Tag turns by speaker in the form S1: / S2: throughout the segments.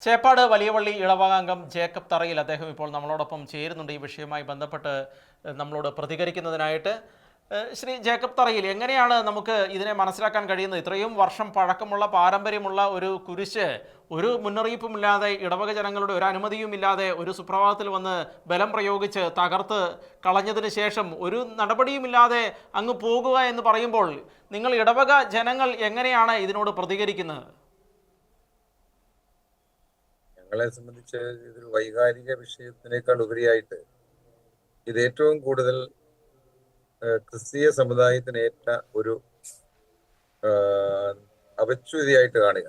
S1: Cheppad വലിയവള്ളി ഇളവാകാംഗം Jacob തറയിൽ അദ്ദേഹം ഇപ്പോൾ നമ്മളോടൊപ്പം ചേരുന്നുണ്ട് ഈ വിഷയവുമായി ബന്ധപ്പെട്ട് നമ്മളോട് പ്രതികരിക്കുന്നതിനായിട്ട്. ശ്രീ ജേക്കബ് തറയിൽ, എങ്ങനെയാണ് നമുക്ക് ഇതിനെ മനസ്സിലാക്കാൻ കഴിയുന്നത്? ഇത്രയും വർഷം പഴക്കമുള്ള പാരമ്പര്യമുള്ള ഒരു കുരിശ് ഒരു മുന്നറിയിപ്പുമില്ലാതെ, ഇടവക ജനങ്ങളുടെ ഒരു അനുമതിയുമില്ലാതെ ഒരു സുപ്രഭാതത്തിൽ വന്ന് ബലം പ്രയോഗിച്ച് തകർത്ത് കളഞ്ഞതിന് ശേഷം ഒരു നടപടിയുമില്ലാതെ അങ്ങ് പോകുക എന്ന് പറയുമ്പോൾ നിങ്ങൾ ഇടവക ജനങ്ങൾ എങ്ങനെയാണ് ഇതിനോട് പ്രതികരിക്കുന്നത്?
S2: ഞങ്ങളെ സംബന്ധിച്ച് ഇതൊരു വൈകാരിക വിഷയത്തിനേക്കാൾ ഉപരിയായിട്ട് ഇത് ഏറ്റവും കൂടുതൽ ക്രിസ്തീയ സമുദായത്തിനേറ്റ ഒരു അപച്യുതിയായിട്ട് കാണുക.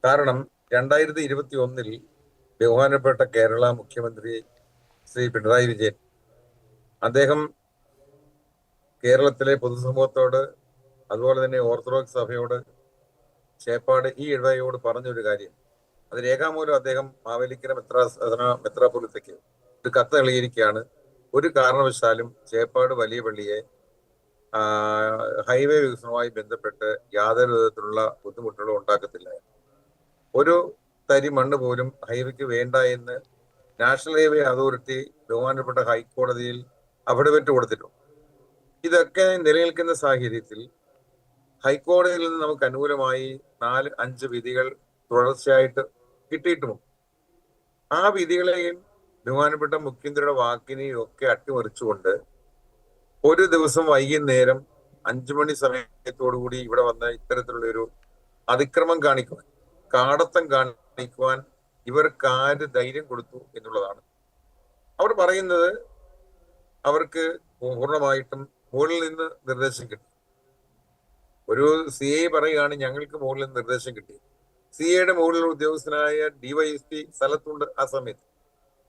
S2: കാരണം 2021 ബഹുമാനപ്പെട്ട കേരള മുഖ്യമന്ത്രി ശ്രീ പിണറായി വിജയൻ അദ്ദേഹം കേരളത്തിലെ പൊതുസമൂഹത്തോട്, അതുപോലെ തന്നെ ഓർത്തഡോക്സ് സഭയോട്, ചേപ്പാട് ഈ ഇടവകയോട് പറഞ്ഞൊരു കാര്യം, അത് രേഖാമൂലം അദ്ദേഹം മാവേലിക്കര മെത്രാപ്പൊലിത്തയ്ക്ക് ഒരു കത്ത് എഴുതിയിരിക്കുകയാണ്. ഒരു കാരണവശാലും ചേപ്പാട് വലിയ പള്ളിയെ ഹൈവേ വികസനവുമായി ബന്ധപ്പെട്ട് യാതൊരു വിധത്തിലുള്ള ബുദ്ധിമുട്ടുകളും ഉണ്ടാക്കത്തില്ല. ഒരു തരി മണ്ണ് പോലും ഹൈവേക്ക് വേണ്ട എന്ന് നാഷണൽ ഹൈവേ അതോറിറ്റി ബഹുമാനപ്പെട്ട ഹൈക്കോടതിയിൽ അഫിഡവിറ്റ് കൊടുത്തിട്ടുണ്ട്. ഇതൊക്കെ നിലനിൽക്കുന്ന സാഹചര്യത്തിൽ ഹൈക്കോടതിയിൽ നിന്ന് നമുക്ക് അനുകൂലമായി 4-5 വിധികൾ തുടർച്ചയായിട്ട് കിട്ടിയിട്ടുമുണ്ട്. ആ വിധികളെയും ബഹുമാനപ്പെട്ട മുഖ്യമന്ത്രിയുടെ വാക്കിനെയും ഒക്കെ അട്ടിമറിച്ചുകൊണ്ട് ഒരു ദിവസം വൈകുന്നേരം 5 മണി സമയത്തോടുകൂടി ഇവിടെ വന്ന് ഇത്തരത്തിലുള്ള ഒരു അതിക്രമം കാണിക്കുവാൻ, കാടത്തം കാണിക്കുവാൻ ഇവർക്ക് ആര് ധൈര്യം കൊടുത്തു എന്നുള്ളതാണ്. അവർ പറയുന്നത് അവർക്ക് പൂർണ്ണമായിട്ടും മുകളിൽ നിന്ന് നിർദ്ദേശം കിട്ടി. ഒരു CA പറയുകയാണ് ഞങ്ങൾക്ക് മുകളിൽ നിന്ന് നിർദ്ദേശം കിട്ടി. CAയുടെ മുകളിലുള്ള ഉദ്യോഗസ്ഥനായ DYSP സ്ഥലത്തുണ്ട് ആ സമയത്ത്.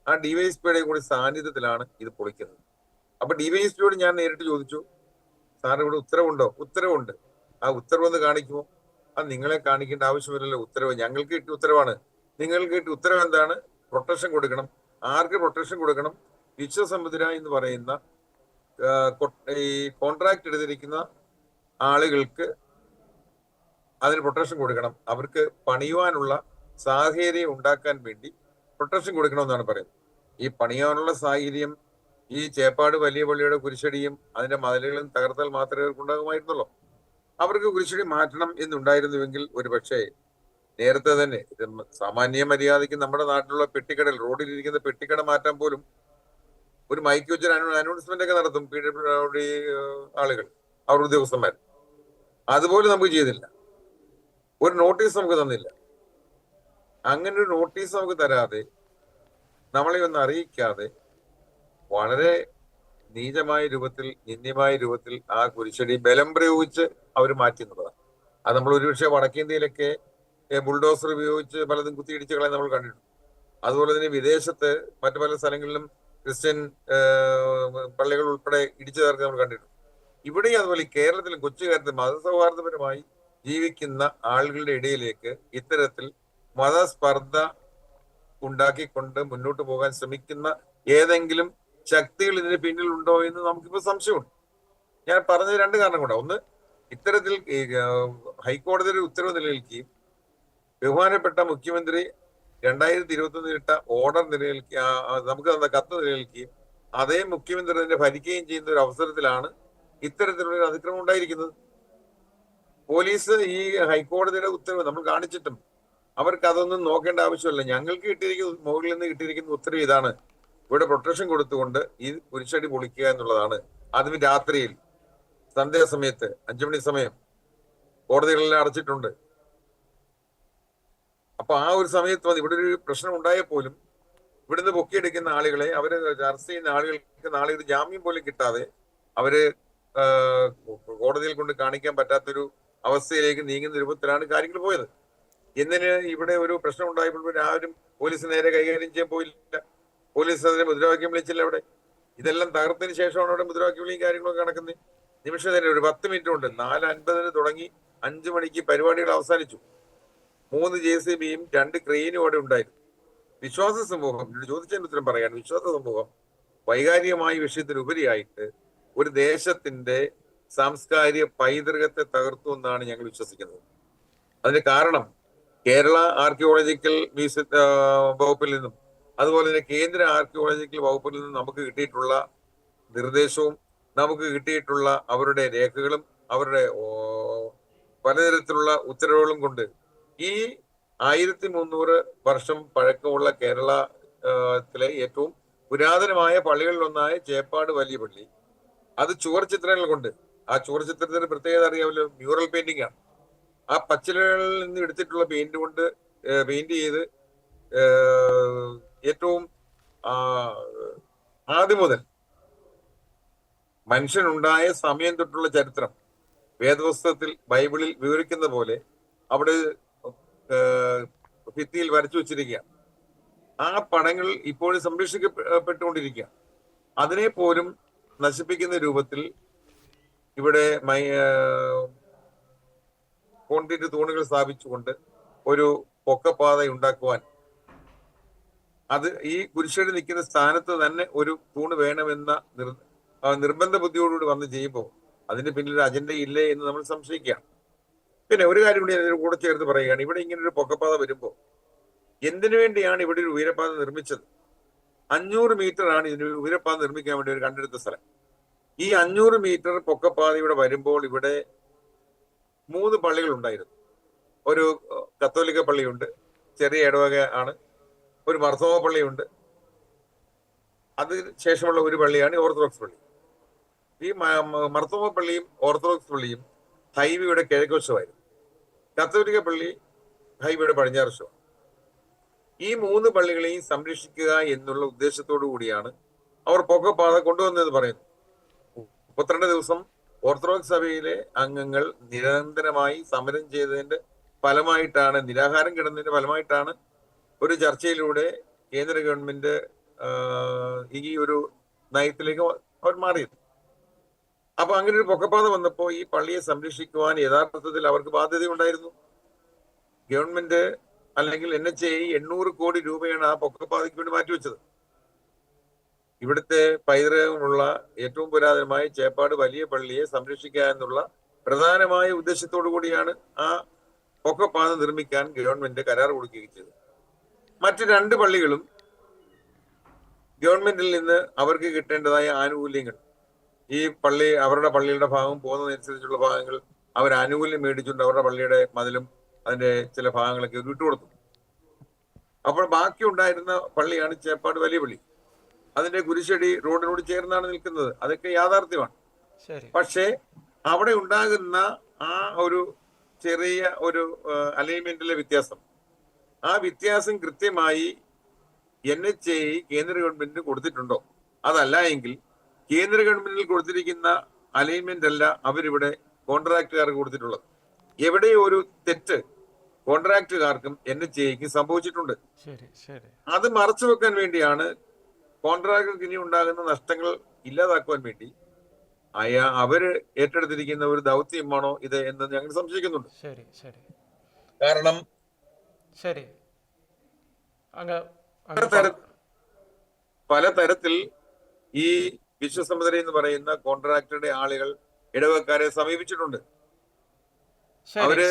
S2: ആ DYSPയുടെ കൂടി സാന്നിധ്യത്തിലാണ് ഇത് പൊളിക്കുന്നത്. അപ്പൊ DYSPയോട് ഞാൻ നേരിട്ട് ചോദിച്ചു, സാർ ഇവിടെ ഉത്തരവുണ്ടോ? ഉത്തരവുണ്ട്. ആ ഉത്തരവൊന്ന് കാണിക്കുമോ? അത് നിങ്ങളെ കാണിക്കേണ്ട ആവശ്യമില്ലല്ലോ. ഉത്തരവ് ഞങ്ങൾക്ക് കിട്ടിയ ഉത്തരവാണ്. നിങ്ങൾക്ക് കിട്ടിയ ഉത്തരവ് എന്താണ്? പ്രൊട്ടക്ഷൻ കൊടുക്കണം. ആർക്ക് പ്രൊട്ടക്ഷൻ കൊടുക്കണം? വിശ്വസമുദ്ര എന്ന് പറയുന്ന ഈ കോൺട്രാക്ട് എടുത്തിരിക്കുന്ന ആളുകൾക്ക് അതിന് പ്രൊട്ടക്ഷൻ കൊടുക്കണം. അവർക്ക് പണിയുവാനുള്ള സാഹചര്യം ഉണ്ടാക്കാൻ വേണ്ടി പ്രൊട്ടക്ഷൻ കൊടുക്കണമെന്നാണ് പറയുന്നത്. ഈ പണിയാനുള്ള സാഹചര്യം ഈ ചേപ്പാട് വലിയ പള്ളിയുടെ കുരിശടിയും അതിന്റെ മതിലുകളും തകർത്താൽ മാത്രമേ അവർക്ക് ഉണ്ടാകുമായിരുന്നുള്ളൂ. അവർക്ക് കുരിശടി മാറ്റണം എന്നുണ്ടായിരുന്നുവെങ്കിൽ ഒരു പക്ഷേ നേരത്തെ തന്നെ ഇത് സാമാന്യ മര്യാദയ്ക്ക് നമ്മുടെ നാട്ടിലുള്ള പെട്ടിക്കടൽ, റോഡിലിരിക്കുന്ന പെട്ടിക്കട മാറ്റാൻ പോലും ഒരു മൈക്ക് വെച്ച് അനൗൺസ്മെന്റ് ഒക്കെ നടത്തും ആളുകൾ, അവർ ഉദ്യോഗസ്ഥന്മാർ. അതുപോലെ നമുക്ക് ചെയ്തില്ല. ഒരു നോട്ടീസ് നമുക്ക് തന്നില്ല. അങ്ങനെ ഒരു നോട്ടീസ് നമുക്ക് തരാതെ, നമ്മളെ ഒന്ന് അറിയിക്കാതെ, വളരെ നീചമായ രൂപത്തിൽ, നിന്ദ്യമായ രൂപത്തിൽ ആ കുരിശടി ബലം പ്രയോഗിച്ച് അവർ മാറ്റി എന്നുള്ളതാണ്. അത് നമ്മൾ ഒരുപക്ഷെ വടക്കേന്ത്യയിലൊക്കെ ബുൾഡോസർ ഉപയോഗിച്ച് പലതും കുത്തിയിടിച്ച് കളയാൻ നമ്മൾ കണ്ടിട്ടുണ്ട്. അതുപോലെ തന്നെ വിദേശത്ത് മറ്റു പല സ്ഥലങ്ങളിലും ക്രിസ്ത്യൻ പള്ളികൾ ഉൾപ്പെടെ ഇടിച്ചു ചേർത്ത് നമ്മൾ കണ്ടിട്ടുണ്ട്. ഇവിടെയും അതുപോലെ കേരളത്തിലും കൊച്ചു കേരളത്തിൽ മതസൗഹാർദ്ദപരമായി ജീവിക്കുന്ന ആളുകളുടെ ഇടയിലേക്ക് ഇത്തരത്തിൽ മതസ്പർദ്ധ ഉണ്ടാക്കിക്കൊണ്ട് മുന്നോട്ട് പോകാൻ ശ്രമിക്കുന്ന ഏതെങ്കിലും ശക്തികൾ ഇതിന് പിന്നിലുണ്ടോ എന്ന് നമുക്കിപ്പോ സംശയമുണ്ട്. ഞാൻ പറഞ്ഞ 2 കാരണം കൊണ്ടാണ്. ഒന്ന്, ഇത്തരത്തിൽ ഹൈക്കോടതിയുടെ ഉത്തരവ് നിലനിൽക്കുകയും ബഹുമാനപ്പെട്ട മുഖ്യമന്ത്രി 2021 ഇട്ട ഓർഡർ നമുക്ക് തന്ന കത്ത് നിലനിൽക്കുകയും അതേ മുഖ്യമന്ത്രി തന്നെ ഭരിക്കുകയും ചെയ്യുന്ന ഒരു അവസരത്തിലാണ് ഇത്തരത്തിലുള്ള അതിക്രമം ഉണ്ടായിരിക്കുന്നത്. പോലീസ് ഈ ഹൈക്കോടതിയുടെ ഉത്തരവ് നമ്മൾ കാണിച്ചിട്ടും അവർക്ക് അതൊന്നും നോക്കേണ്ട ആവശ്യമില്ല. ഞങ്ങൾക്ക് കിട്ടിയിരിക്കുന്ന, മുകളിൽ നിന്ന് കിട്ടിയിരിക്കുന്ന ഉത്തരവ് ഇതാണ്, ഇവിടെ പ്രൊട്ടക്ഷൻ കൊടുത്തുകൊണ്ട് ഈ കുരിശടി പൊളിക്കുക എന്നുള്ളതാണ്. അതും രാത്രിയിൽ, സന്ധ്യാസമയത്ത്, 5 മണി സമയം, കോടതികളെല്ലാം അടച്ചിട്ടുണ്ട്. അപ്പൊ ആ ഒരു സമയത്ത് വന്ന് ഇവിടെ ഒരു പ്രശ്നം ഉണ്ടായാൽ പോലും ഇവിടുന്ന് പൊക്കിയെടുക്കുന്ന ആളുകളെ, അവര് അറസ്റ്റ് ചെയ്യുന്ന ആളുകൾക്ക് നാളെ ഒരു ജാമ്യം പോലും കിട്ടാതെ അവര് കോടതിയിൽ കൊണ്ട് കാണിക്കാൻ പറ്റാത്തൊരു അവസ്ഥയിലേക്ക് നീങ്ങുന്ന രൂപത്തിലാണ് കാര്യങ്ങൾ പോയത്. എന്തിന് ഇവിടെ ഒരു പ്രശ്നം ഉണ്ടായപ്പോൾ ആരും പോലീസ് നേരെ കൈകാര്യം ചെയ്യാൻ പോയില്ല. പോലീസ് അതിനെ മുദ്രാവാക്യം വിളിച്ചില്ല. അവിടെ ഇതെല്ലാം തകർത്തതിന് ശേഷമാണ് അവിടെ മുദ്രാവാക്യം വിളിയും കാര്യങ്ങളൊക്കെ നടക്കുന്നത്. നിമിഷം തന്നെ ഒരു 10 മിനിറ്റ് കൊണ്ട് 4:50 തുടങ്ങി 5 മണിക്ക് പരിപാടികൾ അവസാനിച്ചു. 3 JCBയും 2 ക്രെയിനും അവിടെ ഉണ്ടായിരുന്നു. വിശ്വാസ സമൂഹം, ചോദിച്ചതിന് ഉത്തരം പറയാണ്, വിശ്വാസ സമൂഹം വൈകാരികമായ വിഷയത്തിനുപരിയായിട്ട് ഒരു ദേശത്തിന്റെ സാംസ്കാരിക പൈതൃകത്തെ തകർത്തു എന്നാണ് ഞങ്ങൾ വിശ്വസിക്കുന്നത്. അതിന് കാരണം കേരള ആർക്കിയോളജിക്കൽ വകുപ്പിൽ നിന്നും അതുപോലെ തന്നെ കേന്ദ്ര ആർക്കിയോളജിക്കൽ വകുപ്പിൽ നിന്നും നമുക്ക് കിട്ടിയിട്ടുള്ള നിർദ്ദേശവും നമുക്ക് കിട്ടിയിട്ടുള്ള അവരുടെ രേഖകളും അവരുടെ പലതരത്തിലുള്ള ഉത്തരവുകളും കൊണ്ട് ഈ 1300 വർഷം പഴക്കമുള്ള കേരളത്തിലെ ഏറ്റവും പുരാതനമായ പള്ളികളിലൊന്നായ ചേപ്പാട് വലിയ പള്ളി, അത് ചുവർ ചിത്രങ്ങൾ കൊണ്ട്, ആ ചുവർ ചിത്രത്തിന്റെ പ്രത്യേകത അറിയാമല്ലോ, മ്യൂറൽ പെയിന്റിംഗ് ആണ്. ആ പച്ചിലകളിൽ നിന്ന് എടുത്തിട്ടുള്ള പെയിന്റ് കൊണ്ട് പെയിന്റ് ചെയ്ത് ഏറ്റവും ആദ്യം മുതൽ മനുഷ്യനുണ്ടായ സമയം തൊട്ടുള്ള ചരിത്രം വേദപുസ്തകത്തിൽ ബൈബിളിൽ വിവരിക്കുന്ന പോലെ അവിടെ ഭിത്തിയിൽ വരച്ചു വെച്ചിരിക്കുകയാണ്. ആ പടങ്ങൾ ഇപ്പോഴും സംരക്ഷിക്കപ്പെട്ടുകൊണ്ടിരിക്കുക. അതിനെ പോലും നശിപ്പിക്കുന്ന രൂപത്തിൽ ഇവിടെ കോൺക്രീറ്റ് തൂണുകൾ സ്ഥാപിച്ചുകൊണ്ട് ഒരു പൊക്കപ്പാത ഉണ്ടാക്കുവാൻ, അത് ഈ കുരിശടി നിൽക്കുന്ന സ്ഥാനത്ത് തന്നെ ഒരു തൂണ് വേണമെന്ന നിർബന്ധ ബുദ്ധിയോടുകൂടി വന്ന് ചെയ്യുമ്പോൾ അതിന്റെ പിന്നിൽ ഒരു അജണ്ട ഇല്ലേ എന്ന് നമ്മൾ സംശയിക്കുകയാണ്. പിന്നെ ഒരു കാര്യം കൂടി അതിന് കൂടെ ചേർത്ത് പറയുകയാണ്, ഇവിടെ ഇങ്ങനെ ഒരു പൊക്കപ്പാത വരുമ്പോൾ എന്തിനു വേണ്ടിയാണ് ഇവിടെ ഒരു ഉയരപ്പാത നിർമ്മിച്ചത്? 500 മീറ്റർ ആണ് ഇതിന് ഉയരപ്പാത നിർമ്മിക്കാൻ വേണ്ടി ഒരു കണ്ടെടുത്ത സ്ഥലം. ഈ 500 മീറ്റർ പൊക്കപ്പാത ഇവിടെ വരുമ്പോൾ ഇവിടെ 3 പള്ളികൾ ഉണ്ടായിരുന്നു. ഒരു കത്തോലിക്ക പള്ളിയുണ്ട്, ചെറിയ ഇടവക ആണ്. ഒരു മർത്തോമ പള്ളിയുണ്ട്. അതിന് ശേഷമുള്ള ഒരു പള്ളിയാണ് ഓർത്തഡോക്സ് പള്ളി. ഈ മർത്തോമ പള്ളിയും ഓർത്തഡോക്സ് പള്ളിയും ഹൈവേയുടെ കിഴക്കുവശമായിരുന്നു. കത്തോലിക്ക പള്ളി ഹൈവേയുടെ പടിഞ്ഞാറ് വശമാണ്. ഈ 3 പള്ളികളെയും സംരക്ഷിക്കുക എന്നുള്ള ഉദ്ദേശത്തോടു കൂടിയാണ് അവർ പൊക്കപ്പാത കൊണ്ടുവന്നതെന്ന് പറയുന്നു. 32 ദിവസം ഓർത്തഡോക്സ് സഭയിലെ അംഗങ്ങൾ നിരന്തരമായി സമരം ചെയ്തതിന്റെ ഫലമായിട്ടാണ്, നിരാഹാരം കിടന്നതിന്റെ ഫലമായിട്ടാണ് ഒരു ചർച്ചയിലൂടെ കേന്ദ്ര ഗവൺമെന്റ് ഈ ഒരു നയത്തിലേക്ക് അവർ മാറിയത്. അപ്പൊ അങ്ങനെ ഒരു പൊക്കപ്പാത വന്നപ്പോൾ ഈ പള്ളിയെ സംരക്ഷിക്കുവാൻ യഥാർത്ഥത്തിൽ അവർക്ക് ബാധ്യതയുണ്ടായിരുന്നു. ഗവൺമെന്റ് അല്ലെങ്കിൽ NHAI 800 കോടി രൂപയാണ് ആ പൊക്കപ്പാതയ്ക്ക് വേണ്ടി മാറ്റിവെച്ചത്. ഇവിടുത്തെ പൈതൃകമുള്ള ഏറ്റവും പുരാതനമായ ചേപ്പാട് വലിയ പള്ളിയെ സംരക്ഷിക്കുക എന്നുള്ള പ്രധാനമായ ഉദ്ദേശത്തോടു കൂടിയാണ് ആ പൊക്കപ്പാത നിർമ്മിക്കാൻ ഗവൺമെന്റ് കരാർ കൊടുക്കുകയും ചെയ്തത്. മറ്റ് 2 പള്ളികളും ഗവൺമെന്റിൽ നിന്ന് അവർക്ക് കിട്ടേണ്ടതായ ആനുകൂല്യങ്ങൾ, ഈ പള്ളി അവരുടെ പള്ളിയുടെ ഭാഗം പോകുന്നതനുസരിച്ചുള്ള ഭാഗങ്ങൾ അവർ ആനുകൂല്യം മേടിച്ചുകൊണ്ട് അവരുടെ പള്ളിയുടെ മതിലും അതിന്റെ ചില ഭാഗങ്ങളൊക്കെ വിട്ടുകൊടുത്തു. അപ്പോൾ ബാക്കി ഉണ്ടായിരുന്ന പള്ളിയാണ് ചേപ്പാട് വലിയ പള്ളി. അതിന്റെ കുരിശടി റോഡിനോട് ചേർന്നാണ് നിൽക്കുന്നത്. അതൊക്കെ യാഥാർത്ഥ്യമാണ്. പക്ഷേ അവിടെ ഉണ്ടാകുന്ന ആ ഒരു ചെറിയ ഒരു അലൈൻമെന്റിലെ വ്യത്യാസം, ആ വ്യത്യാസം കൃത്യമായി NHAI കേന്ദ്ര ഗവൺമെന്റിന് കൊടുത്തിട്ടുണ്ടോ? അതല്ല എങ്കിൽ കേന്ദ്ര ഗവൺമെന്റിൽ കൊടുത്തിരിക്കുന്ന അലൈൻമെന്റ് അല്ല അവരിവിടെ കോൺട്രാക്ടുകാർക്ക് കൊടുത്തിട്ടുള്ളത്. എവിടെ ഒരു തെറ്റ് കോൺട്രാക്ടുകാർക്കും NHAIക്കും സംഭവിച്ചിട്ടുണ്ട്. അത് മറച്ചു വെക്കാൻ വേണ്ടിയാണ്, കോൺട്രാക്ടർക്ക് ഇനി ഉണ്ടാകുന്ന നഷ്ടങ്ങൾ ഇല്ലാതാക്കുവാൻ വേണ്ടി അവര് ഏറ്റെടുത്തിരിക്കുന്ന ഒരു ദൗത്യമാണോ ഇത് എന്ന് ഞങ്ങൾ സംശയിക്കുന്നുണ്ട്. കാരണം പല തരത്തിൽ ഈ വിശ്വസമുദ്ര എന്ന് പറയുന്ന കോൺട്രാക്ടറുടെ ആളുകൾ ഇടവക്കാരെ സമീപിച്ചിട്ടുണ്ട്. അവര്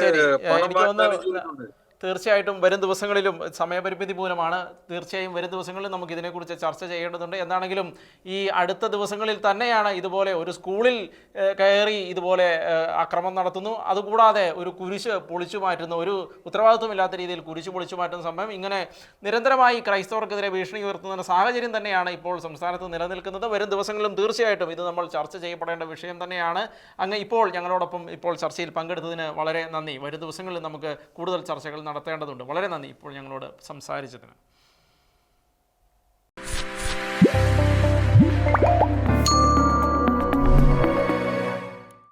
S2: പണം വാഗ്ദാനം ചെയ്തിട്ടുണ്ട്.
S1: തീർച്ചയായിട്ടും വരും ദിവസങ്ങളിലും സമയപരിമിതി മൂലമാണ്, തീർച്ചയായും വരും ദിവസങ്ങളിൽ നമുക്ക് ഇതിനെക്കുറിച്ച് ചർച്ച ചെയ്യേണ്ടതുണ്ട്. എന്താണെങ്കിലും ഈ അടുത്ത ദിവസങ്ങളിൽ തന്നെയാണ് ഇതുപോലെ ഒരു സ്കൂളിൽ കയറി ഇതുപോലെ അക്രമം നടത്തുന്നു, അതുകൂടാതെ ഒരു കുരിശ് പൊളിച്ചു മാറ്റുന്നു, ഒരു ഉത്തരവാദിത്വമില്ലാത്ത രീതിയിൽ കുരിശ് പൊളിച്ചു മാറ്റുന്ന സമയം, ഇങ്ങനെ നിരന്തരമായി ക്രൈസ്തവർക്കെതിരെ ഭീഷണി ഉയർത്തുന്ന സാഹചര്യം തന്നെയാണ് ഇപ്പോൾ സംസ്ഥാനത്ത് നിലനിൽക്കുന്നത്. വരും ദിവസങ്ങളിലും തീർച്ചയായിട്ടും ഇത് നമ്മൾ ചർച്ച ചെയ്യപ്പെടേണ്ട വിഷയം തന്നെയാണ്. അങ്ങ് ഇപ്പോൾ ഞങ്ങളോടൊപ്പം ചർച്ചയിൽ പങ്കെടുത്തതിന് വളരെ നന്ദി. വരും ദിവസങ്ങളിൽ നമുക്ക് കൂടുതൽ ചർച്ചകൾ നടത്തേണ്ടതുണ്ട്. വളരെ നന്ദി ഇപ്പോൾ ഞങ്ങളോട് സംസാരിച്ചതിന്.